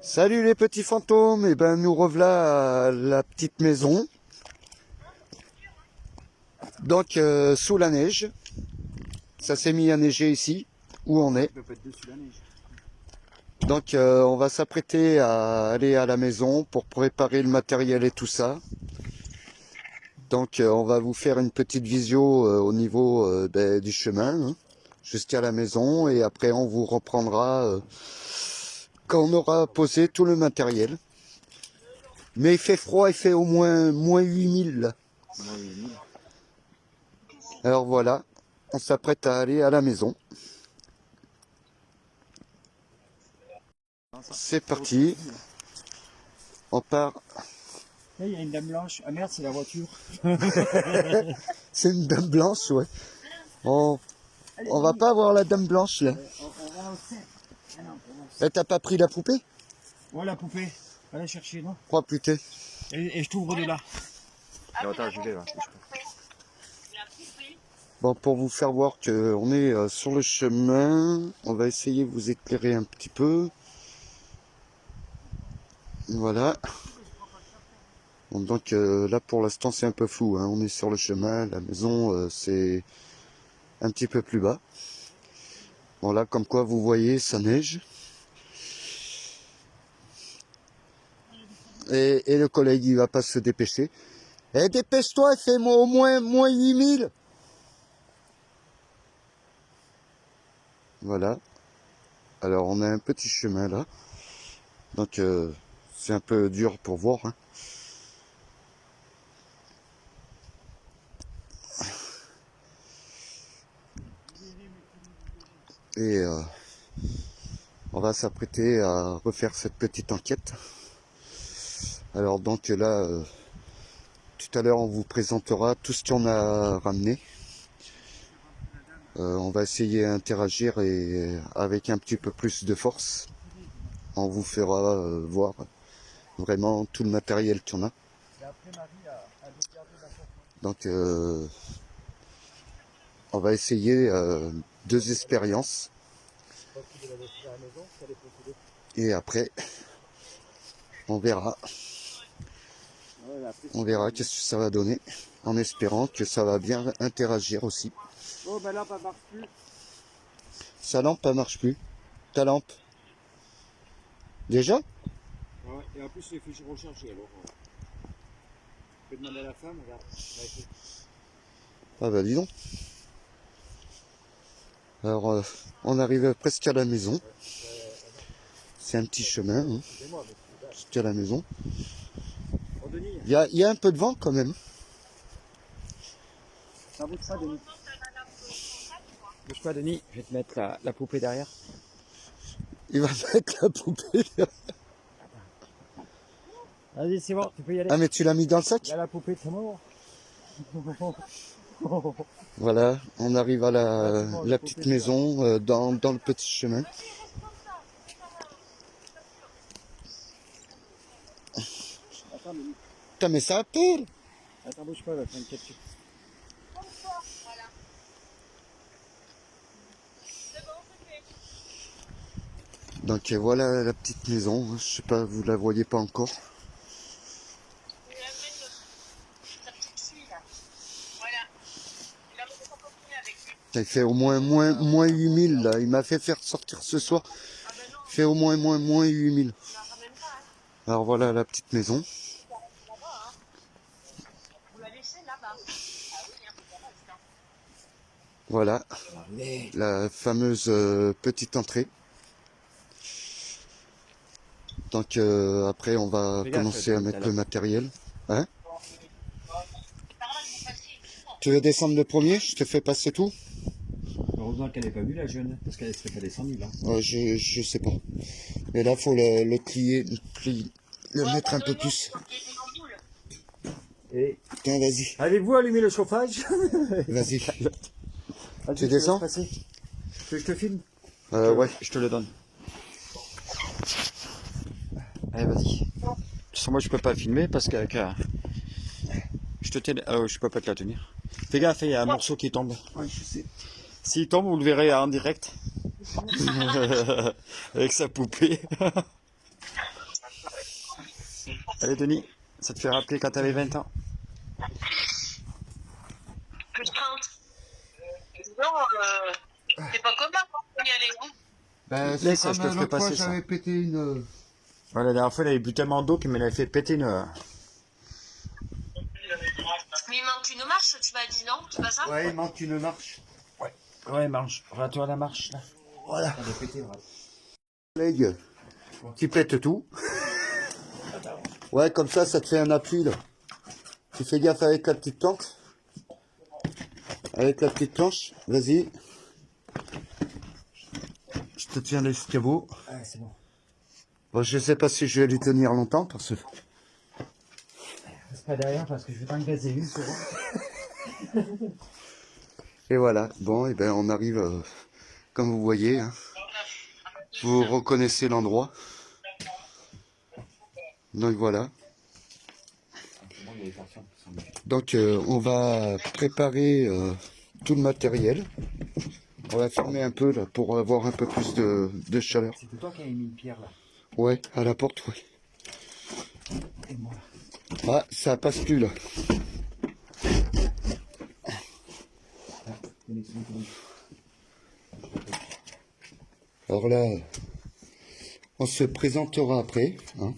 Salut les petits fantômes, et ben nous revoilà à la petite maison. Donc sous la neige, ça s'est mis à neiger ici, où on est. Donc on va s'apprêter à aller à la maison pour préparer le matériel et tout ça. Donc on va vous faire une petite visio au niveau du chemin, hein, jusqu'à la maison, et après on vous reprendra quand on aura posé tout le matériel. Mais il fait froid, il fait au moins 8000 là. Alors voilà, on s'apprête à aller à la maison. C'est parti. On part. Là, il y a une dame blanche. Ah merde, c'est la voiture. C'est une dame blanche, ouais. On va pas avoir la dame blanche là. On va au cerf. Ah non, Là, t'as pas pris la poupée? ouais, la poupée. Va la chercher, non? Oh putain. Et je t'ouvre de là. Non, attends, j'y vais là. Bon, pour vous faire voir qu'on est sur le chemin, on va essayer de vous éclairer un petit peu. Voilà. Bon, donc là pour l'instant c'est un peu flou, hein. On est sur le chemin, la maison c'est un petit peu plus bas. Bon là comme quoi vous voyez ça neige. Et le collègue il va pas se dépêcher. Eh dépêche-toi, fais-moi au moins 8000. Voilà. Alors on a un petit chemin là. Donc c'est un peu dur pour voir, hein. Et on va s'apprêter à refaire cette petite enquête. Alors donc là, tout à l'heure on vous présentera tout ce qu'on a ramené. On va essayer d'interagir et avec un petit peu plus de force. On vous fera voir vraiment tout le matériel qu'on a. Donc on va essayer 2 expériences. Et après, on verra. On verra qu'est-ce que ça va donner. En espérant que ça va bien interagir aussi. Oh, ben là, ça marche plus. Sa lampe, elle marche plus. Ta lampe. Déjà? Ouais, et en plus, il faut recharger alors. Je peux demander à la femme, regarde. Ah bah dis donc. Alors on arrive presque à la maison. C'est un petit chemin, hein, jusqu'à la maison. Il y a un peu de vent quand même. Ça bouge pas, Denis. Bouge pas, Denis. Je vais te mettre la poupée derrière. Il va mettre la poupée. Vas-y, c'est bon, tu peux y aller. Ah mais tu l'as mis dans le Il y sac? a la poupée de sa mort. Voilà, on arrive à la petite maison dans le petit chemin. Putain mais ça appelle. Attends, bouge pas, elle va faire une capture. Donc voilà la petite maison, je sais pas, vous la voyez pas encore. Il fait au moins 8000 là, il m'a fait faire sortir ce soir. Il fait au moins 8000. Alors voilà la petite maison. Voilà, la fameuse petite entrée. Donc après on va commencer à mettre le matériel. Hein? Tu veux descendre le premier? Je te fais passer tout? Heureusement qu'elle n'est pas vue, la jeune, parce qu'elle ne serait pas descendue là. Ouais, je sais pas. Mais là faut le plier, le mettre un peu plus. Et... Tiens, vas-y. Avez-vous allumé le chauffage? Vas-y. Vas-y, Tu descends? Tu veux que je te filme? Ouais. Je te le donne. Allez, vas-y. De toute façon, moi, je peux pas filmer parce que je peux pas te la tenir. Fais gaffe, il y a un morceau qui tombe. Ouais, je sais. S'il tombe, vous le verrez en direct. Avec sa poupée. Allez, Denis, ça te fait rappeler quand t'avais 20 ans? Plus de crainte. Non, c'est pas commun pour y aller. Hein. Ben, Laisse, je te ferai passer ça. j'avais pété une... Ouais, la dernière fois, il avait bu tellement d'eau qu'il me l'avait fait péter une... Mais il manque une marche, tu m'as dit non? C'est pas ça? Ouais, il manque une marche. Ouais, marche. Regarde-toi la marche, là. Voilà. Elle est pétée, voilà. Collègue qui pète tout. Ouais, comme ça te fait un appui, là. Tu fais gaffe avec la petite planche. Avec la petite planche, vas-y. Je te tiens l'escabeau. Ouais, c'est bon. Bon, je sais pas si je vais lui tenir longtemps, parce que... Reste pas derrière parce que je vais t'engager une souvent. Et voilà. Bon, et ben on arrive, comme vous voyez, hein. Vous reconnaissez l'endroit. Donc voilà. Donc on va préparer tout le matériel. On va fermer un peu là pour avoir un peu plus de chaleur. C'était toi qui avais mis une pierre là. Ouais, à la porte, ouais. Et moi. Ah, ça passe plus là. Alors là, on se présentera après. Hein.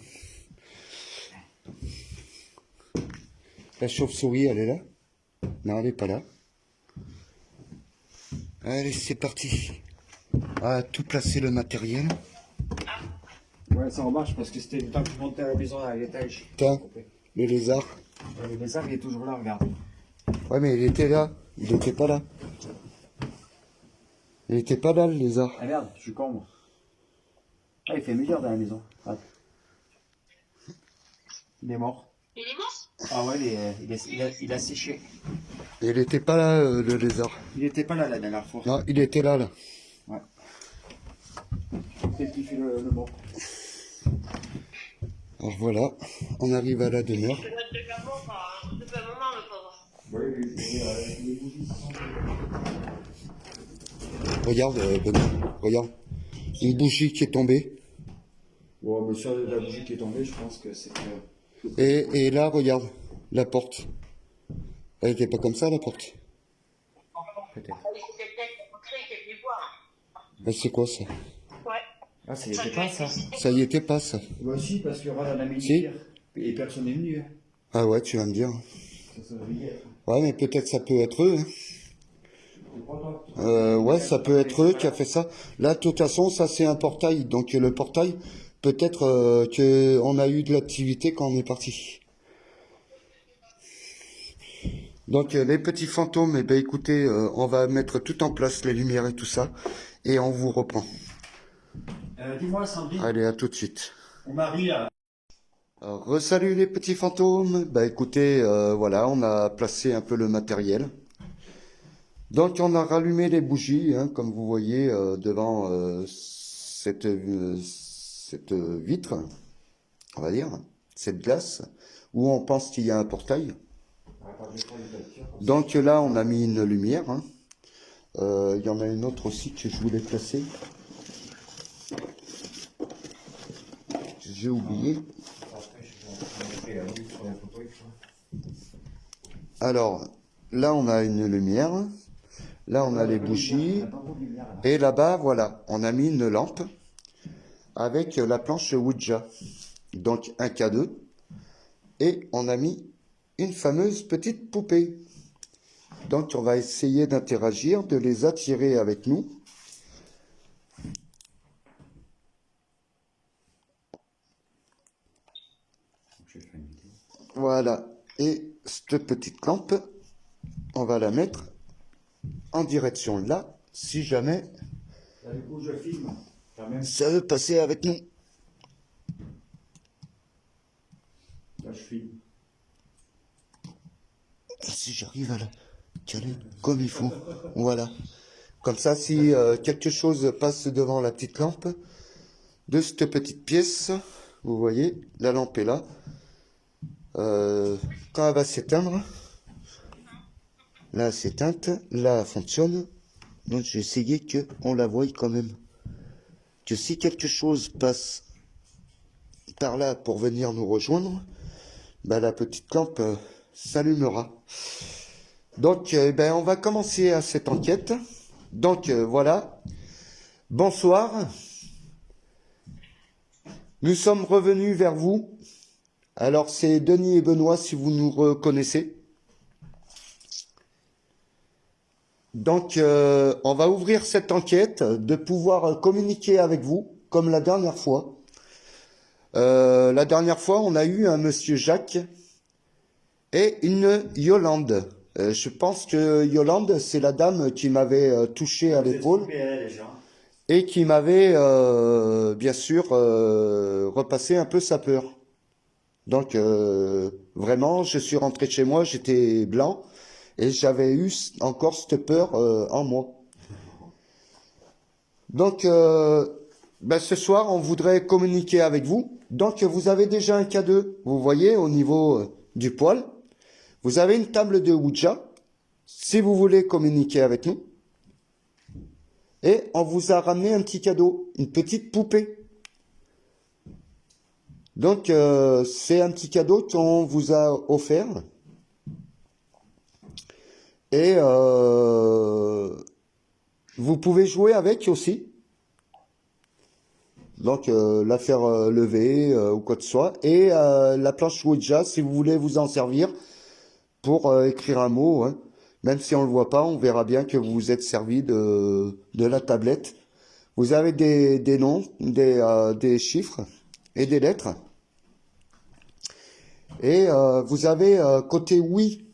La chauve-souris, elle est là? Non, elle n'est pas là. Allez, c'est parti. On va tout placer le matériel. Ouais, ça remarche parce que c'était le temps que je montais à la maison à l'étage. Tiens, le lézard. Le lézard, il est toujours là, regarde. Ouais, mais il était là. Il était pas là. Il était pas là, le lézard. Ah merde, je suis con, moi. Ah, il fait meilleur dans la maison. Ah. Il est mort. Il est mort? Ah ouais, il a séché. Il était pas là, le lézard. Il était pas là la dernière fois. Non, il était là, là. Ouais. Peut-être qu'il fait le mort. Alors voilà, on arrive à la demeure. Je note de la mort, depuis un moment, le pauvre. Oui, les bougies sont... Regarde, Benoît, regarde. Une bougie qui est tombée. Bon, mais sur la bougie qui est tombée, je pense que c'est que... Et là, regarde, la porte. Elle était pas comme ça, la porte. Peut-être. Il faut peut-être montrer qu'il est venu voir. Mais c'est quoi ça? Ouais. Ah, ça y était pas, ça. Ça y était pas, ça. Bah si, parce que regarde, on a mis une Si. pierre. Et personne n'est venu. Ah ouais, tu vas me dire. Ça devait y être. Ouais, mais peut-être ça peut être eux. Hein. Tu crois, toi? Ouais, ça peut être eux qui a fait ça. Là, de toute façon, ça c'est un portail. Donc le portail, peut-être que on a eu de l'activité quand on est parti. Donc les petits fantômes, eh ben écoutez, on va mettre tout en place, les lumières et tout ça, et on vous reprend. Dis-moi, Sandrine, Allez, à tout de suite. mon mari, là... Alors, re-salut les petits fantômes. Bah écoutez, voilà, on a placé un peu le matériel. Donc on a rallumé les bougies, hein, comme vous voyez devant cette vitre, on va dire, cette glace, où on pense qu'il y a un portail. Donc là, on a mis une lumière. Hein. Il y en a une autre aussi que je voulais placer. J'ai oublié. Alors, là, on a une lumière. Là, on a les bougies. Et là-bas, voilà, on a mis une lampe avec la planche Ouija. Donc, un K2. Et on a mis une fameuse petite poupée. Donc, on va essayer d'interagir, de les attirer avec nous. Voilà. Et cette petite lampe, on va la mettre en direction là, si jamais Du coup, je filme, quand même. ça veut passer avec nous. Là, je filme. Si j'arrive à la caler comme il faut. Voilà. Comme ça, si quelque chose passe devant la petite lampe de cette petite pièce, vous voyez, la lampe est là. Quand elle va s'éteindre, là elle s'éteinte, là elle fonctionne. Donc j'ai essayé qu'on la voie quand même. Que si quelque chose passe par là pour venir nous rejoindre, ben, la petite lampe s'allumera. Donc, ben, on va commencer à cette enquête. Donc, voilà. Bonsoir. Nous sommes revenus vers vous. Alors, c'est Denis et Benoît, si vous nous reconnaissez. Donc, on va ouvrir cette enquête, de pouvoir communiquer avec vous, comme la dernière fois. La dernière fois, on a eu un monsieur Jacques et une Yolande. Je pense que Yolande, c'est la dame qui m'avait touché à l'épaule et qui m'avait, bien sûr, repassé un peu sa peur. Donc, vraiment, je suis rentré chez moi, j'étais blanc. Et j'avais eu encore cette peur en moi. Donc, ben ce soir, on voudrait communiquer avec vous. Donc, vous avez déjà un cadeau, vous voyez, au niveau du poil. Vous avez une table de Ouija, si vous voulez communiquer avec nous. Et on vous a ramené un petit cadeau, une petite poupée. Donc, c'est un petit cadeau qu'on vous a offert. Et vous pouvez jouer avec aussi. Donc la faire lever ou quoi que ce soit. Et la planche Ouija, si vous voulez vous en servir pour écrire un mot. Hein. Même si on ne le voit pas, on verra bien que vous vous êtes servi de la tablette. Vous avez des noms, des chiffres et des lettres. Et vous avez côté oui.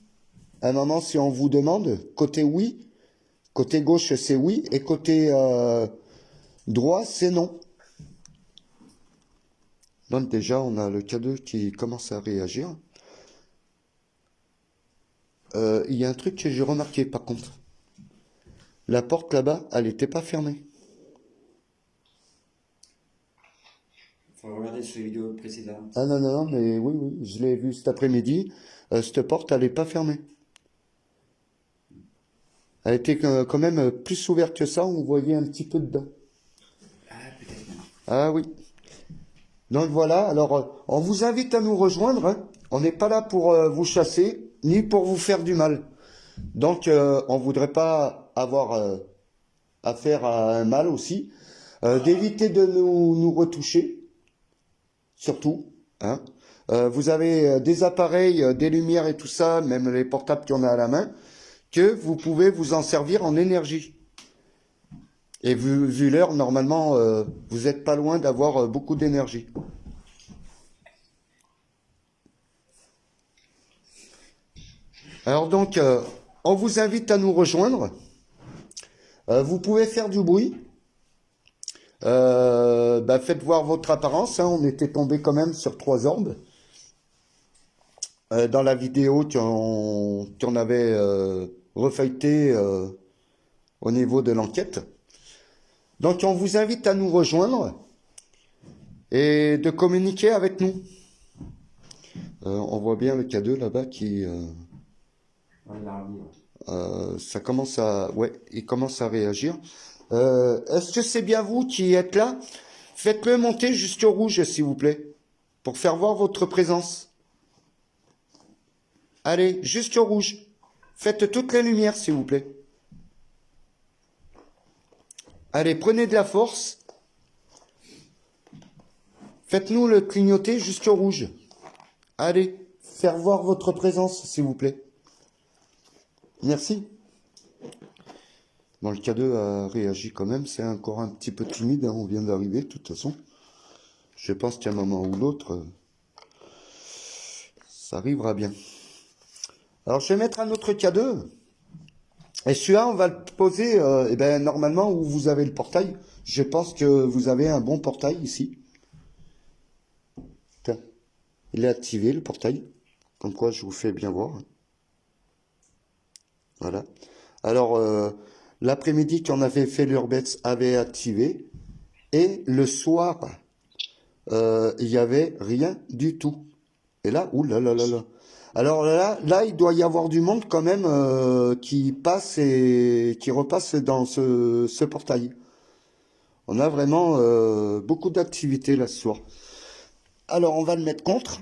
À un moment, si on vous demande, côté oui, côté gauche, c'est oui, et côté droit, c'est non. Donc déjà, on a le cadeau qui commence à réagir. Il y a un truc que j'ai remarqué, par contre. La porte là-bas, elle n'était pas fermée. Il faut regarder sur les vidéos précédentes. Ah non, non, non, mais oui, oui, je l'ai vu cet après-midi. Cette porte, elle n'est pas fermée. Elle était quand même plus ouverte que ça, on voyait un petit peu dedans. Ah, peut-être. Ah oui. Donc voilà, alors on vous invite à nous rejoindre. Hein. On n'est pas là pour vous chasser, ni pour vous faire du mal. Donc on voudrait pas avoir affaire à un mal aussi. D'éviter de nous retoucher, surtout. Hein. Vous avez des appareils, des lumières et tout ça, même les portables qu'on a à la main, que vous pouvez vous en servir en énergie. Et vu l'heure, normalement, vous n'êtes pas loin d'avoir beaucoup d'énergie. Alors donc, on vous invite à nous rejoindre. Vous pouvez faire du bruit. Faites voir votre apparence. Hein, on était tombé quand même sur 3 orbes. Dans la vidéo qu'on avait refeuilleté au niveau de l'enquête. Donc on vous invite à nous rejoindre et de communiquer avec nous. On voit bien le cadeau là-bas qui... ça commence à... Ouais, il commence à réagir. Est-ce que c'est bien vous qui êtes là? Faites-le monter jusqu'au rouge, s'il vous plaît, pour faire voir votre présence. Allez, jusqu'au rouge. Faites toutes les lumières, s'il vous plaît. Allez, prenez de la force. Faites-nous le clignoter jusqu'au rouge. Allez, faire voir votre présence, s'il vous plaît. Merci. Bon, le cadeau a réagi quand même. C'est encore un petit peu timide. Hein, on vient d'arriver, de toute façon. Je pense qu'à un moment ou l'autre, ça arrivera bien. Alors, je vais mettre un autre cadeau. Et celui-là, on va le poser, normalement, où vous avez le portail. Je pense que vous avez un bon portail ici. Tiens, il est activé, le portail. Comme quoi, je vous fais bien voir. Voilà. Alors, l'après-midi, quand on avait fait l'urbex, avait activé. Et le soir, il n'y avait rien du tout. Et là, oulalalala. Alors là, il doit y avoir du monde quand même qui passe et qui repasse dans ce portail. On a vraiment beaucoup d'activités là ce soir. Alors, on va le mettre contre.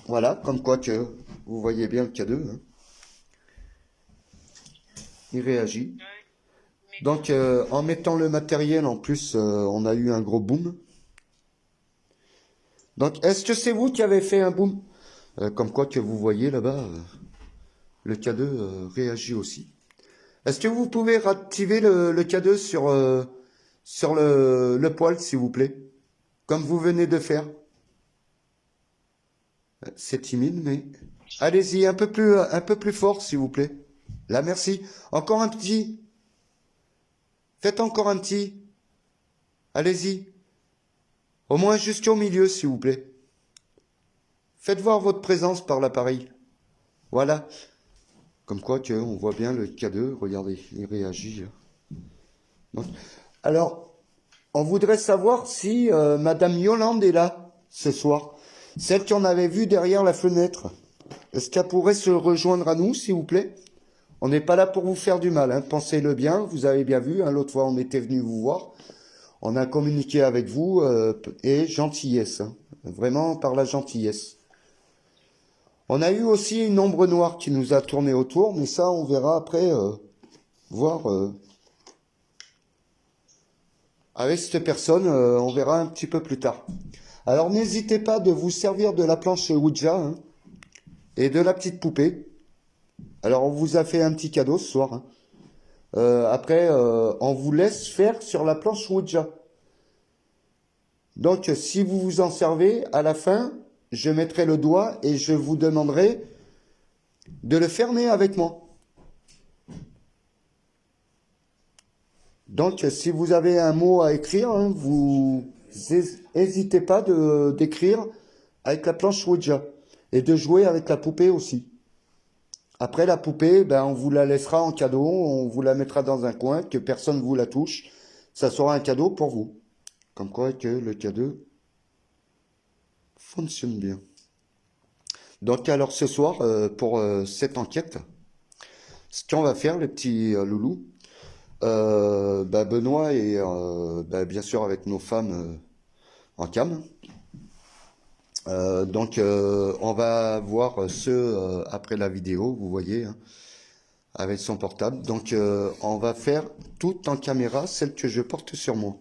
Voilà, comme quoi que vous voyez bien le K2. Hein. Il réagit. Ouais. Donc, en mettant le matériel, en plus, on a eu un gros boom. Donc, est-ce que c'est vous qui avez fait un boom? Comme quoi que vous voyez là-bas, le K2 réagit aussi. Est-ce que vous pouvez réactiver le K2 sur le poil, s'il vous plaît? Comme vous venez de faire. C'est timide, mais... Allez-y, un peu plus fort, s'il vous plaît. Là, merci. Encore un petit. Faites encore un petit. Allez-y. Au moins jusqu'au milieu, s'il vous plaît. Faites voir votre présence par l'appareil. Voilà. Comme quoi que on voit bien le K2. Regardez, il réagit. Donc, alors, on voudrait savoir si Madame Yolande est là ce soir. Celle qu'on avait vue derrière la fenêtre. Est-ce qu'elle pourrait se rejoindre à nous, s'il vous plaît? On n'est pas là pour vous faire du mal, hein. Pensez-le bien, vous avez bien vu, hein, l'autre fois on était venu vous voir. On a communiqué avec vous et gentillesse, hein, vraiment par la gentillesse. On a eu aussi une ombre noire qui nous a tourné autour, mais ça on verra après, voir avec cette personne, on verra un petit peu plus tard. Alors n'hésitez pas de vous servir de la planche Ouija hein, et de la petite poupée. Alors on vous a fait un petit cadeau ce soir. Hein. Après, on vous laisse faire sur la planche Ouija. Donc, si vous vous en servez, à la fin, je mettrai le doigt et je vous demanderai de le fermer avec moi. Donc, si vous avez un mot à écrire, hein, vous n'hésitez pas d'écrire avec la planche Ouija et de jouer avec la poupée aussi. Après, la poupée, ben, on vous la laissera en cadeau, on vous la mettra dans un coin, que personne ne vous la touche. Ça sera un cadeau pour vous. Comme quoi que le cadeau fonctionne bien. Donc, alors ce soir, pour cette enquête, ce qu'on va faire, les petits loulous, ben, Benoît et ben, bien sûr avec nos femmes en cam. Donc, on va voir ce après la vidéo, vous voyez, hein, avec son portable. Donc, on va faire tout en caméra, celle que je porte sur moi.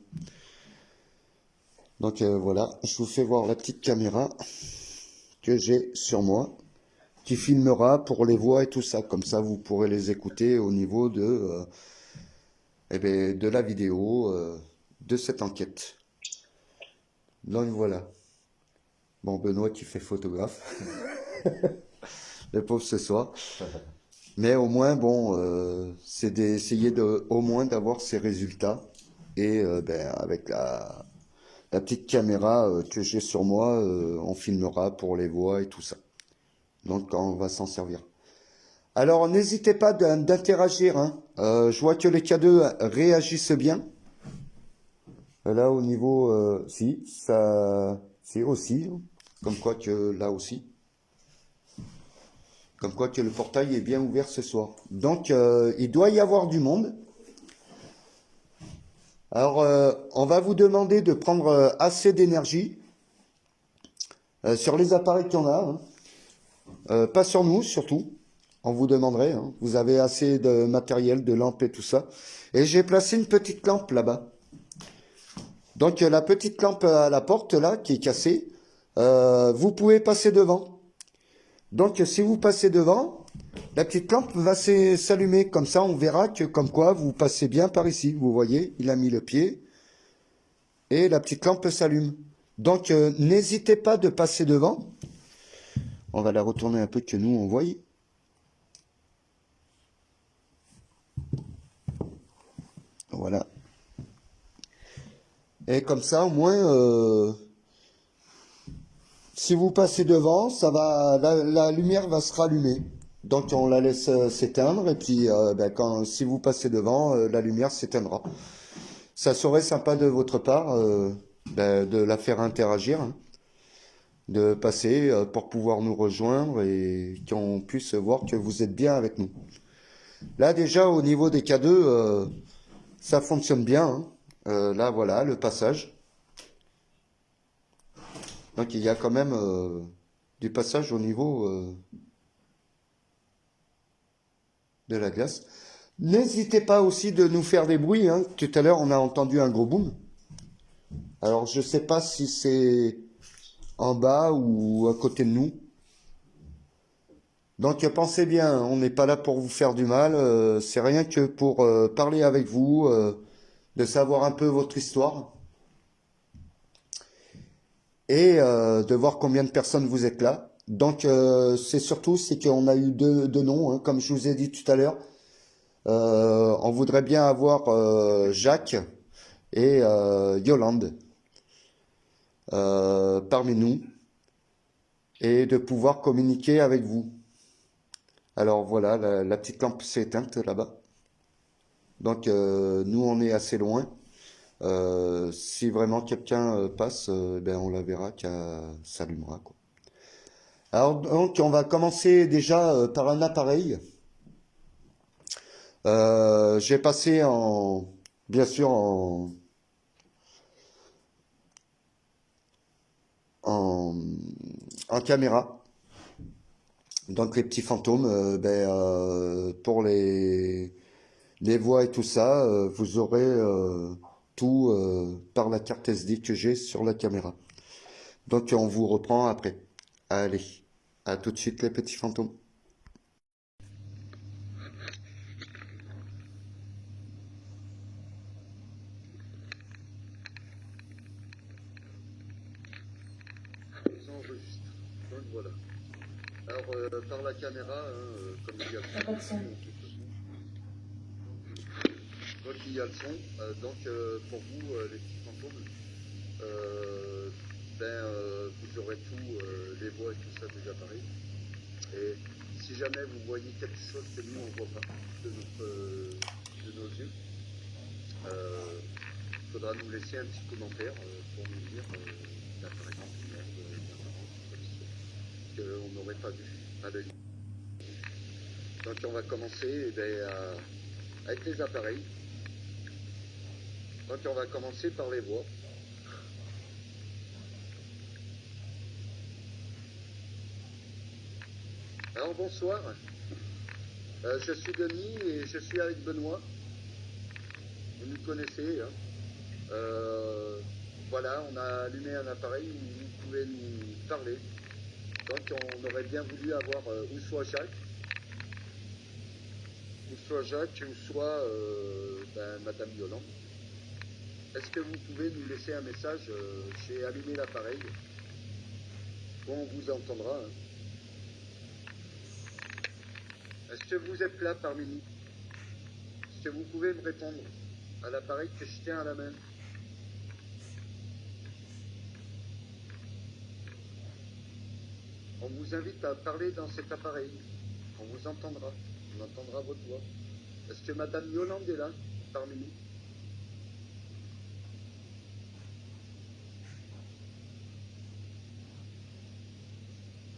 Donc, voilà, je vous fais voir la petite caméra que j'ai sur moi, qui filmera pour les voix et tout ça. Comme ça, vous pourrez les écouter au niveau de, eh bien, de la vidéo de cette enquête. Donc, voilà. Bon, Benoît qui fait photographe. Le pauvre ce soir. Mais au moins, bon, c'est d'essayer au moins d'avoir ces résultats. Et ben, avec la petite caméra que j'ai sur moi, on filmera pour les voix et tout ça. Donc, on va s'en servir. Alors, n'hésitez pas d'interagir. Hein. Je vois que les K2 réagissent bien. Là, au niveau... si, ça... C'est aussi... Hein. Comme quoi que là aussi. Comme quoi que le portail est bien ouvert ce soir. Donc, il doit y avoir du monde. Alors, on va vous demander de prendre assez d'énergie sur les appareils qu'on a. Hein. Pas sur nous, surtout. On vous demanderait. Hein. Vous avez assez de matériel, de lampes et tout ça. Et j'ai placé une petite lampe là-bas. Donc, la petite lampe à la porte, là, qui est cassée, vous pouvez passer devant. Donc, si vous passez devant, la petite lampe va s'allumer. Comme ça, on verra que, comme quoi, vous passez bien par ici. Vous voyez, il a mis le pied. Et la petite lampe s'allume. Donc, n'hésitez pas de passer devant. On va la retourner un peu que nous, on voit. Voilà. Et comme ça, au moins... si vous passez devant, ça va, la lumière va se rallumer. Donc on la laisse s'éteindre et puis ben, si vous passez devant, la lumière s'éteindra. Ça serait sympa de votre part ben, de la faire interagir, hein, de passer pour pouvoir nous rejoindre et qu'on puisse voir que vous êtes bien avec nous. Là déjà au niveau des K2, ça fonctionne bien. Hein. Là voilà le passage. Donc il y a quand même du passage au niveau de la glace. N'hésitez pas aussi de nous faire des bruits, hein. Tout à l'heure, on a entendu un gros boom. Alors, je sais pas si c'est en bas ou à côté de nous. Donc, pensez bien, on n'est pas là pour vous faire du mal. C'est rien que pour parler avec vous, de savoir un peu votre histoire. Et de voir combien de personnes vous êtes là. Donc, c'est surtout, c'est qu'on a eu deux noms, hein, comme je vous ai dit tout à l'heure. On voudrait bien avoir Jacques et Yolande parmi nous et de pouvoir communiquer avec vous. Alors voilà, la petite lampe s'est éteinte là-bas. Donc nous on est assez loin. Si vraiment quelqu'un passe, ben on la verra qu'elle s'allumera, quoi. Alors donc on va commencer déjà par un appareil. J'ai passé bien sûr en, en caméra. Donc les petits fantômes, pour les voix et tout ça, vous aurez tout par la carte SD que j'ai sur la caméra. Donc on vous reprend après. Allez, à tout de suite les petits fantômes. Ça enregistre. Donc voilà. Alors par la caméra, hein, comme il y a le son. Donc il y a le son. Donc pour vous les petits fantômes, vous aurez tout, les voix et tout ça des appareils. Et si jamais vous voyez quelque chose que nous on ne voit pas de nos yeux, il faudra nous laisser un petit commentaire pour nous dire, par exemple, qu'on n'aurait pas vu à l'œil. Donc on va commencer avec les appareils. Donc on va commencer par les voix. Alors bonsoir, je suis Denis et je suis avec Benoît. Vous nous connaissez, hein. Voilà, on a allumé un appareil où vous pouvez nous parler. Donc on aurait bien voulu avoir ou soit Jacques, ou soit Madame Yolande. Est-ce que vous pouvez nous laisser un message? J'ai allumé l'appareil. Bon, on vous entendra, hein. Est-ce que vous êtes là parmi nous? Est-ce que vous pouvez me répondre à l'appareil que je tiens à la main? On vous invite à parler dans cet appareil. On vous entendra. On entendra votre voix. Est-ce que Madame Yolande est là parmi nous?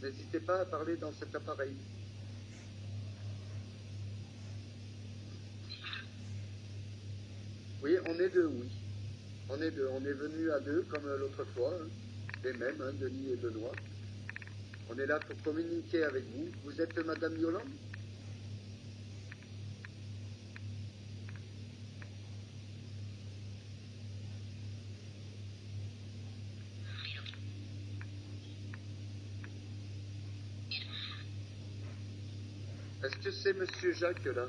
N'hésitez pas à parler dans cet appareil. Oui, on est deux, oui. On est deux. On est venus à deux, comme l'autre fois, hein. Les mêmes, hein, Denis et Benoît. On est là pour communiquer avec vous. Vous êtes Madame Yolande? Est-ce que c'est Monsieur Jacques là?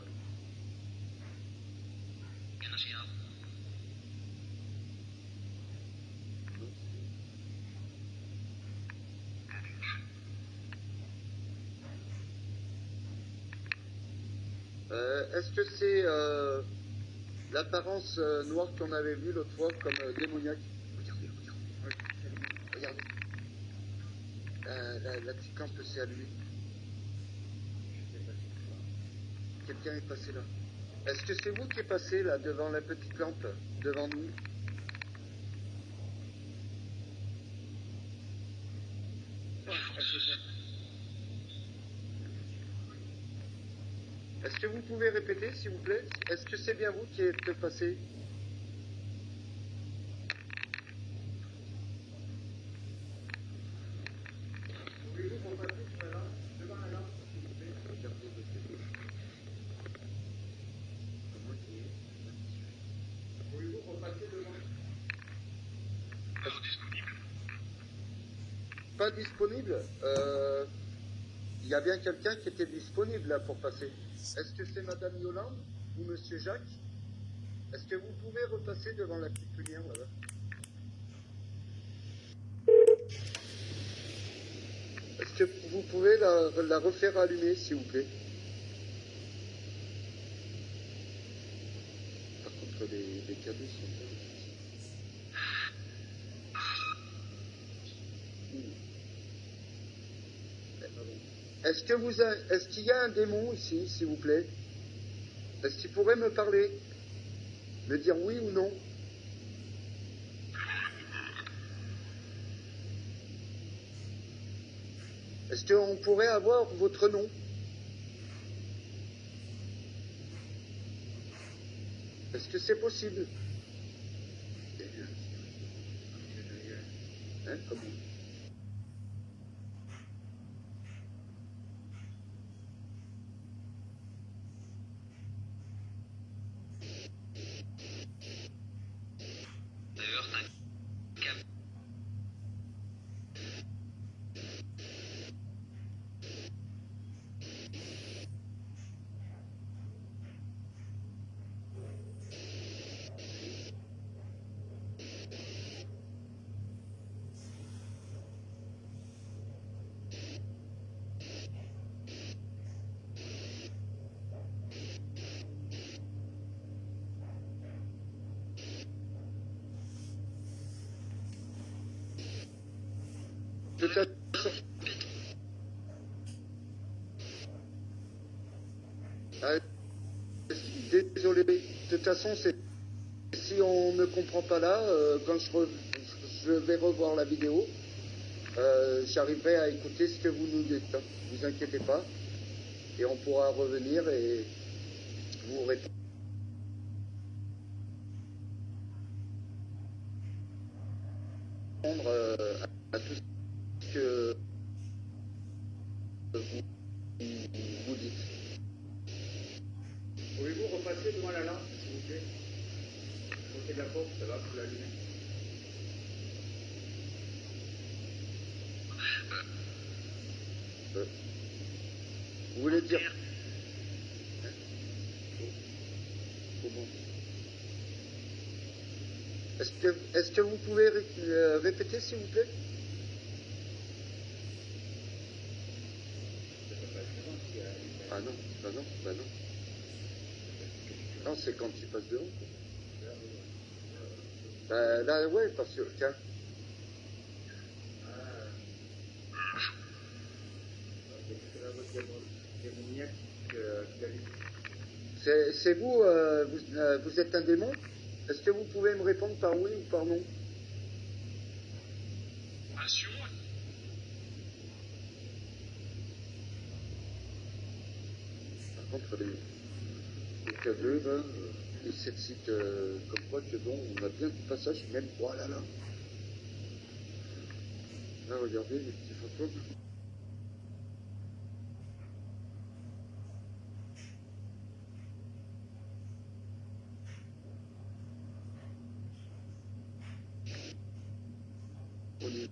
Est-ce que c'est l'apparence noire qu'on avait vue l'autre fois comme démoniaque? Regardez. La petite lampe s'est allumée. Quelqu'un est passé là. Est-ce que c'est vous qui êtes passé là devant la petite lampe, devant nous? Est-ce que vous pouvez répéter, s'il vous plaît? Est-ce que c'est bien vous qui êtes passé? Pouvez-vous pas disponible. Il y a bien quelqu'un qui était disponible là pour passer. Est-ce que c'est Madame Yolande ou Monsieur Jacques? Est-ce que vous pouvez repasser devant la petite lumière là-bas? Est-ce que vous pouvez la refaire allumer, s'il vous plaît? Par contre, les câbles sont pas... Est-ce qu'il y a un démon ici, s'il vous plaît? Est-ce qu'il pourrait me parler? Me dire oui ou non? Est-ce qu'on pourrait avoir votre nom? Est-ce que c'est possible? Hein, comment? De toute façon, désolé. De toute façon, si on ne comprend pas là, quand je vais revoir la vidéo, j'arriverai à écouter ce que vous nous dites. Hein. Vous inquiétez pas. Et on pourra revenir et vous répondre. À tout ce que vous dites. Pouvez-vous repasser devant la lampe, s'il vous plaît? Côté de la porte, ça va, pour l'allumer. Vous voulez dire comment? Est-ce que vous pouvez répéter, s'il vous plaît? Ah non, bah non, bah non. Non, c'est quand il passe devant. Bah, là, ouais, parce que, tiens. C'est vous, vous êtes un démon? Est-ce que vous pouvez me répondre par oui ou par non? Par contre, les cadeaux, là, et cette site, comme quoi que bon, on a bien du passage, même, oh là là. Là, regardez les petits fantômes. On est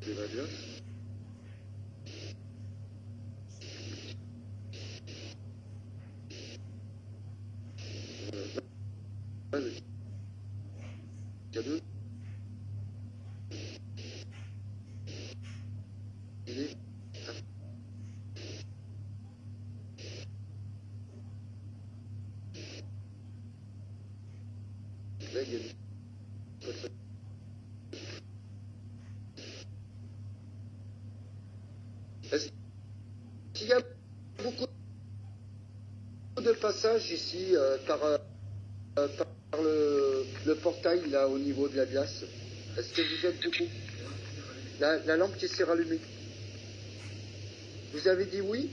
de la glace. Là, le cadeau. Il est là, il y a une... Est-ce qu'il y a beaucoup de passages ici par le portail là au niveau de la glace? Est-ce que vous êtes beaucoup? La lampe qui s'est rallumée. Vous avez dit oui?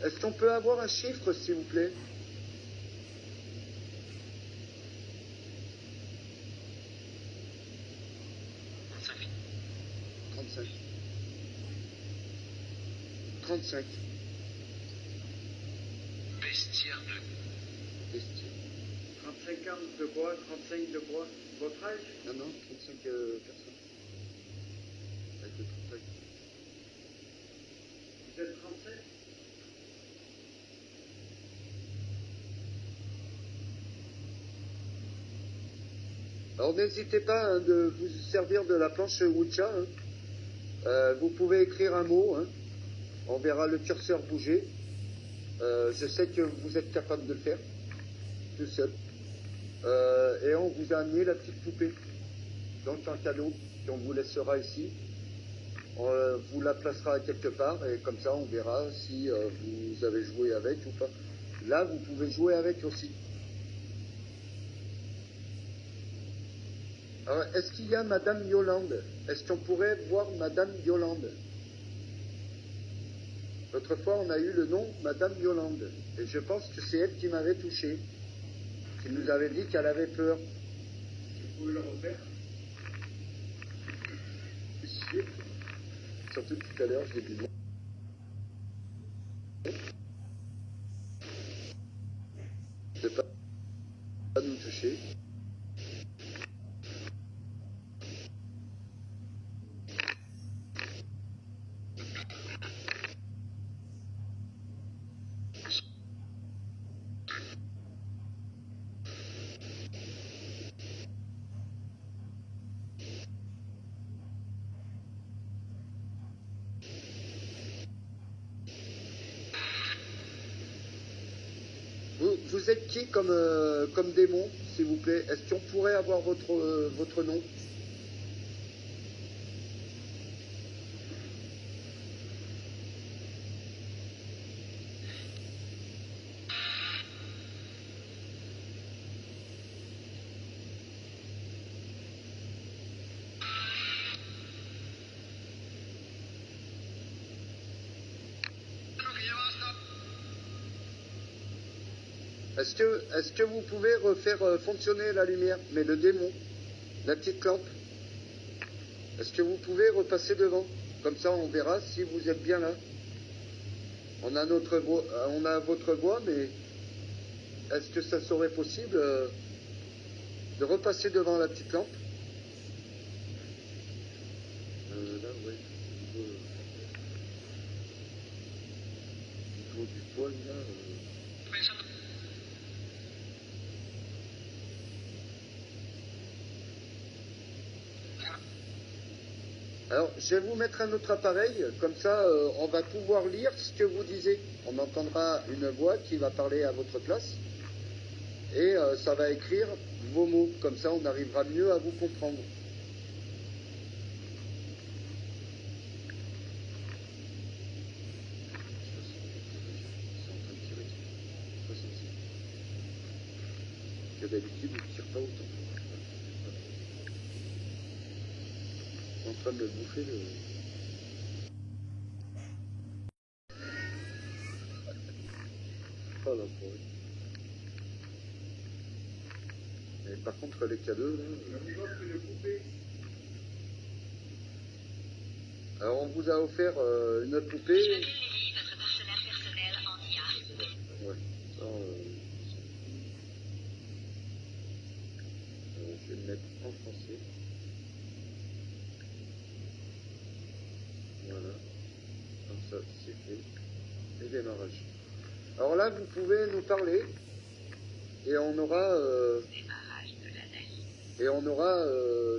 Est-ce qu'on peut avoir un chiffre, s'il vous plaît? Trente-cinq. 35. Bestiaire de Bestiaire. 35 ans de quoi? 35 de quoi? Votre âge? Non, non, 35 personnes. Avec le 35. Vous êtes 37? Alors n'hésitez pas hein, de vous servir de la planche Ouija. Hein. Vous pouvez écrire un mot. Hein. On verra le curseur bouger. Je sais que vous êtes capable de le faire tout seul. Et on vous a amené la petite poupée. Donc un cadeau qu'on vous laissera ici. On vous la placera quelque part et comme ça on verra si vous avez joué avec ou pas. Là vous pouvez jouer avec aussi. Alors, est-ce qu'il y a Madame Yolande? Est-ce qu'on pourrait voir Madame Yolande? L'autre fois, on a eu le nom Madame Yolande. Et je pense que c'est elle qui m'avait touché. Qui nous avait dit qu'elle avait peur. Vous pouvez le refaire? Chier. Surtout tout à l'heure, je l'ai dit non. De pas nous toucher. Vous êtes qui comme démon, s'il vous plaît? Est-ce qu'on pourrait avoir votre nom? Est-ce que vous pouvez refaire fonctionner la lumière, mais le démon, la petite lampe? Est-ce que vous pouvez repasser devant? Comme ça, on verra si vous êtes bien là. On a votre voix, mais est-ce que ça serait possible de repasser devant la petite lampe? Là, ouais. Au niveau du poil, là. Alors, je vais vous mettre un autre appareil, comme ça on va pouvoir lire ce que vous disiez. On entendra une voix qui va parler à votre place et ça va écrire vos mots, comme ça on arrivera mieux à vous comprendre. Que d'habitude, il ne tire pas autant. En train de me bouffer le... Oh la pauvre. Et par contre les cadeaux là... Je vous offre une poupée. Alors on vous a offert une poupée... Lily, votre partenaire personnel en IA. Ouais. Ça, je vais le mettre en français. Voilà. Comme ça, c'est fait. Et démarrage. Alors là, vous pouvez nous parler. Et on aura... Démarrage de la nef. et on aura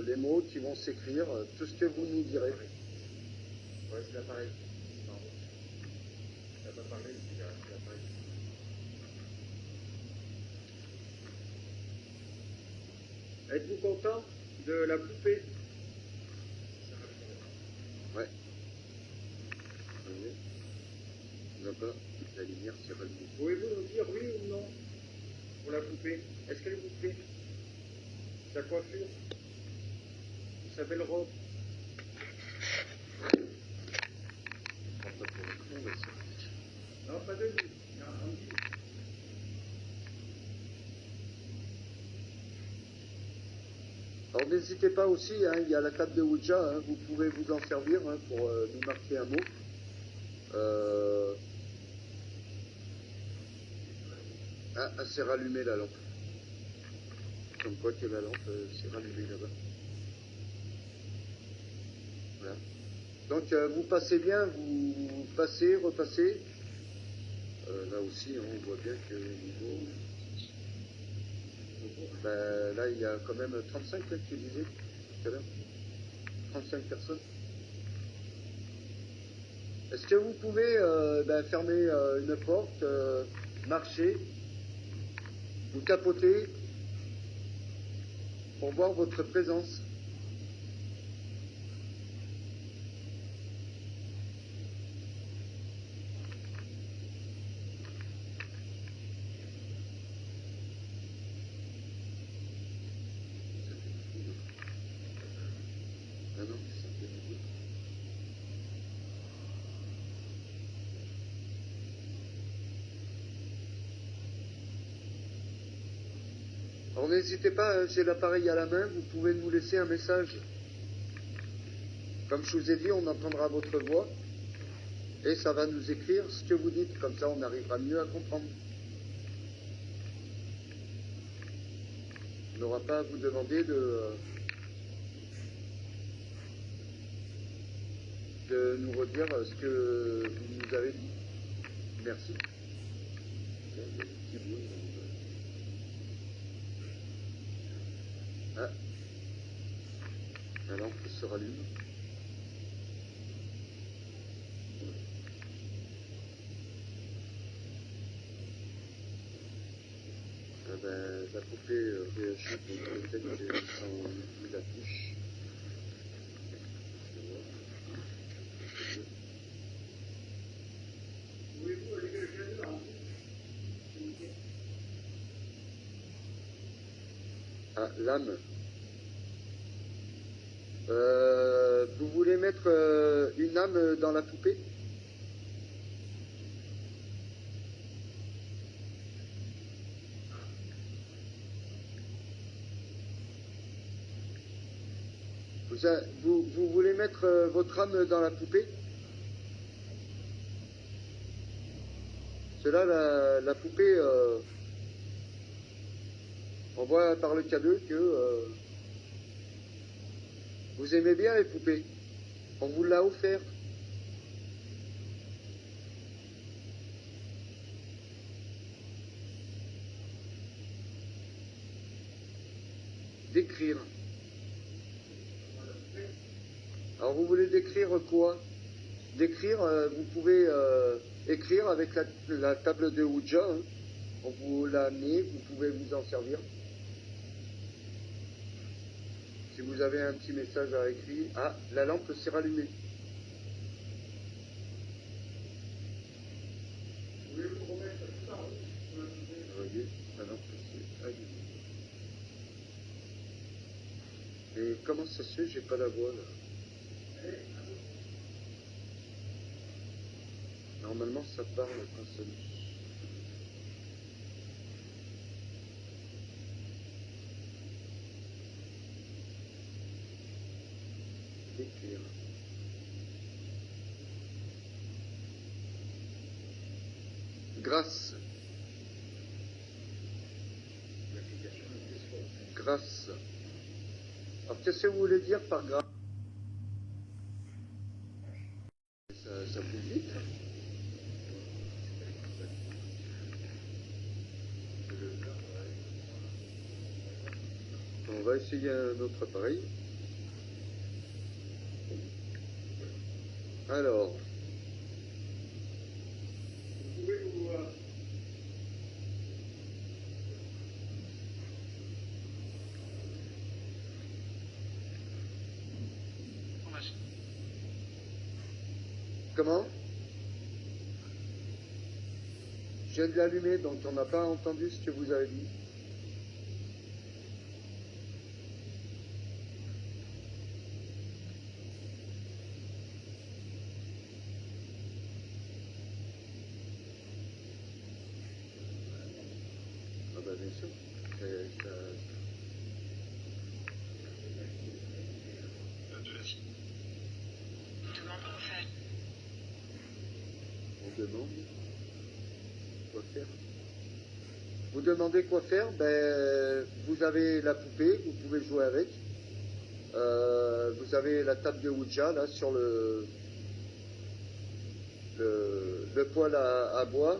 les mots qui vont s'écrire, tout ce que vous nous direz. Ouais, c'est l'appareil. Non. Elle n'a pas parlé, c'est l'appareil. Êtes-vous content de la poupée? Ouais. Vous voyez? Là-bas, la lumière s'est rallumée. Pouvez-vous nous dire oui ou non pour la poupée? Est-ce qu'elle vous plaît? Sa coiffure? Sa belle robe? Prends pas pour le con, mais c'est... Non, pas de lui. Non, on dit. Alors n'hésitez pas aussi, hein, il y a la table de Ouija, hein, vous pouvez vous en servir hein, pour nous marquer un mot. Ah, c'est rallumé la lampe. Comme quoi que la lampe s'est rallumée là-bas. Voilà. Donc vous passez bien, vous passez, repassez. Là aussi, hein, on voit bien que au niveau... Ben, là, il y a quand même 35, là, tu disais, tout à l'heure. 35 personnes. Est-ce que vous pouvez fermer une porte, marcher, ou tapoter pour voir votre présence? Ah non, c'est un peu nouveau. Alors n'hésitez pas, j'ai l'appareil à la main, vous pouvez nous laisser un message. Comme je vous ai dit, on entendra votre voix et ça va nous écrire ce que vous dites, comme ça on arrivera mieux à comprendre. On n'aura pas à vous demander de nous redire ce que vous nous avez dit. Merci. Il y a des petits bruits. Ah, la lampe se rallume. Ah ben, la poupée réagit, donc peut-être qu'elle sent la touche. Pouvez-vous allumer le cadenas, s'il vous plaît? Ah, l'âme. Vous voulez mettre une âme dans la poupée? Vous voulez mettre votre âme dans la poupée? Cela, la poupée, on voit par le cadeau que vous aimez bien les poupées. On vous l'a offert. Décrire. Alors vous voulez décrire quoi? Décrire, vous pouvez écrire avec la table de Ouija. Hein. On vous l'a amené, vous pouvez vous en servir. Si vous avez un petit message à écrire. Ah, la lampe s'est rallumée. Pouvez-vous remettre ça en haut sur la poupée? Vous voyez, la lampe s'est allumée. Et comment ça se fait? J'ai pas la voix là. Normalement, ça parle quand ça lit. Écrire. Grâce. Grâce. Alors, qu'est-ce que vous voulez dire par grâce? Ça bouge vite. On va essayer un autre appareil. Alors, Pouvez-vous comment? Je viens de l'allumer, donc on n'a pas entendu ce que vous avez dit. Ah bah bien sûr. On demande quoi faire. vous demandez quoi faire, ben, vous avez la poupée, vous pouvez jouer avec. Vous avez la table de Ouija là sur le poêle à bois.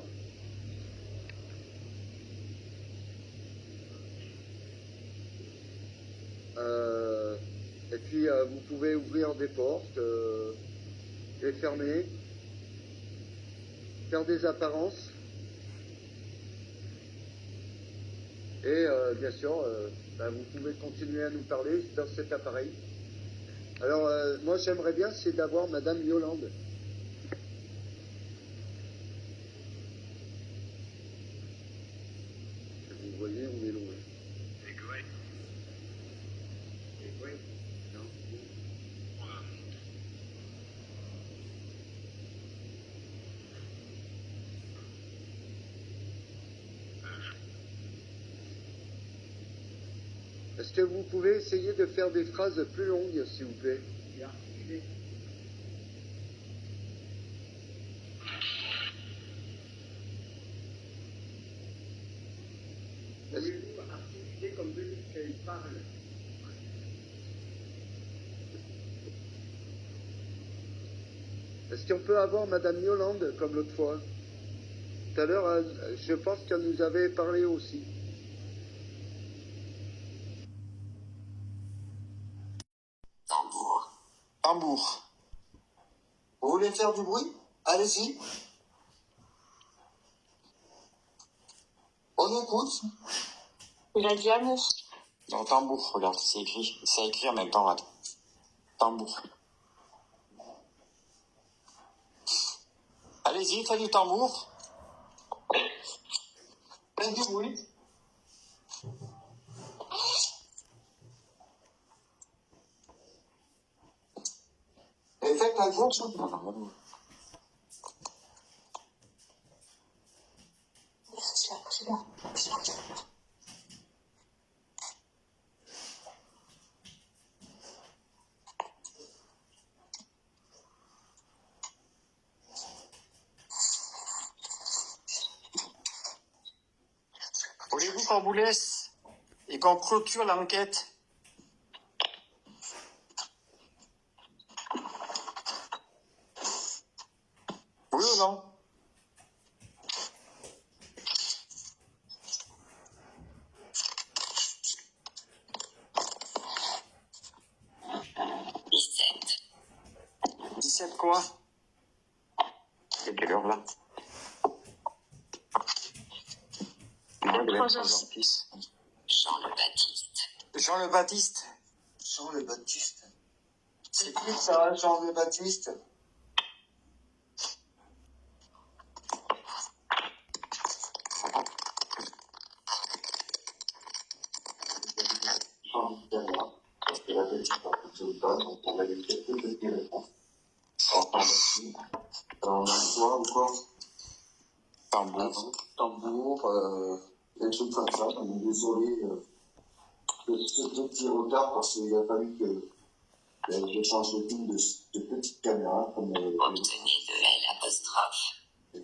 Et puis vous pouvez ouvrir des portes, les fermer, faire des apparences. Et bien sûr, ben, vous pouvez continuer à nous parler dans cet appareil. Alors moi j'aimerais bien c'est d'avoir Madame Yolande. Vous voyez, on est loin. Et Gwen. Et Gwen. Non. Est-ce que vous pouvez essayer de faire des phrases plus longues, s'il vous plaît? Il a articulé. Pouvez-vous articuler comme Denis qu'elle parle? Est-ce qu'on peut avoir Madame Yolande comme l'autre fois? Tout à l'heure, je pense qu'elle nous avait parlé aussi. Tambour. Tambour. Vous voulez faire du bruit? Allez-y. On écoute. Il a dit Anne. Non, tambour, regarde, c'est écrit. C'est écrit en même temps, attends. Tambour. Allez-y, faites du tambour. Faites du bruit. Et faites la grosse. Voulez-vous qu'on vous laisse et qu'on clôture l'enquête? Oui ou non? Quoi? C'est quelle heure là? Jean le Baptiste. Jean le Baptiste. Jean le Baptiste. C'est qui ça, Jean le Baptiste? Tambour. Tambour, des trucs comme ça. On est désolé de ce petit retard parce qu'il a fallu que je change le film de petite caméra. Obtenez de L apostrophe.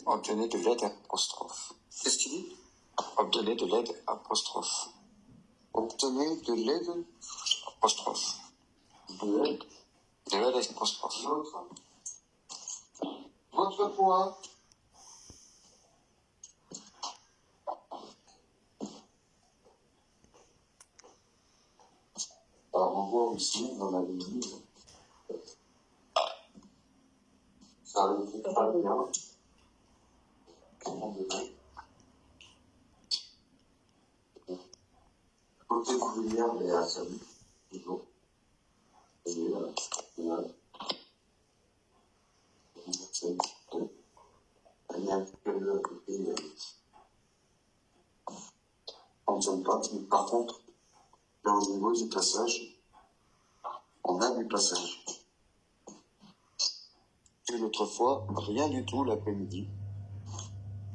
Obtenez de l'aide apostrophe. Qu'est-ce qu'il dit? Obtenez de l'aide apostrophe. Obtenez de l'aide apostrophe. De l'aide? De l'aide apostrophe. Votre point. Alors on voit aussi dans la ligne, ça arrive pas bien. Côté coulière, mais à salut, toujours. Et là. Il y a un peu de côté, on ne sonne pas, mais par contre, là au niveau du passage, on a du passage. Et l'autre fois, rien du tout l'après-midi.